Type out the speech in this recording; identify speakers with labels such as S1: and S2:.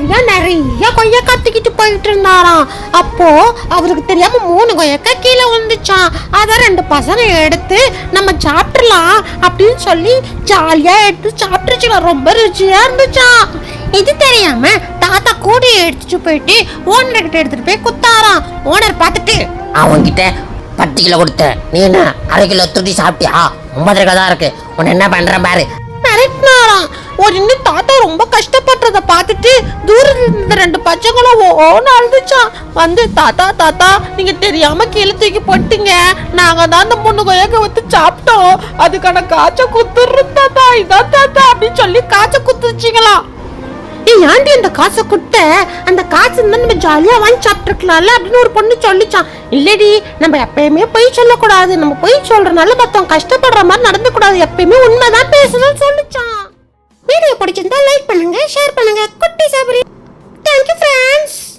S1: நிறைய கொய்யாக்கா தூக்கிட்டு போயிட்டு இருந்தாராம். அப்போ அவருக்கு தெரியாம 3 கொய்யாக்கா கீழே வந்துச்சான். அத 2 பசங்க எடுத்து நம்ம சாப்பிடலாம் அப்படின்னு சொல்லி ஜாலியா எடுத்து சாப்பிட்டுச்சுல. ரொம்ப ருச்சியா இருந்துச்சான். இது தெரியாம தாத்தா கூடையை எடுத்துட்டு போயிட்டு ஓனர் கிட்ட எடுத்துட்டு போய் குத்தாராம். ஓனர் பார்த்துட்டு
S2: அவன்கிட்ட 10 கிலோ கொடுத்த, நீ என்ன 1/2 கிலோ துருத்தி சாப்பிட்டியா? 9 தான் இருக்கு, உன்னை என்ன பண்றேன் பாரு
S1: மிரட்டினாராம். உடனே தாத்தா ரொம்ப கஷ்டப்படுறத பார்த்துட்டு தூரத்துல இருந்த 2 பச்சைங்களும் ஓன்னு அழுதுச்சான். வந்து தாத்தா தாத்தா நீங்க தெரியாம கீழே தூக்கி போட்டீங்க, நாங்க தான் அந்த 3 கொய்யாக்க வந்து சாப்பிட்டோம், அதுக்கான காய்ச்ச குத்துறோம் தாத்தா, இதான் தாத்தா அப்படின்னு சொல்லி காய்ச்ச குத்துச்சிங்களாம். ஏன்டி அந்த காசை குட்ட, அந்த காசு இருந்தா நம்ம ஜாலியா வாங்கி சாப்பிட்டுருக்கலாம்ல அப்படின்னு ஒரு பொண்ணு சொல்லிச்சான். இல்லடி, நம்ம எப்பயுமே பொய் சொல்லக்கூடாது, நம்ம பொய் சொல்றதுனால மத்தவங்க கஷ்டப்படுற மாதிரி நடந்து கூடாது, எப்பயுமே உண்மைதான் பேசணும்னு சொல்லிச்சான். வீடியோ பிடிச்சிருந்தா லைக் பண்ணுங்க, ஷேர் பண்ணுங்க.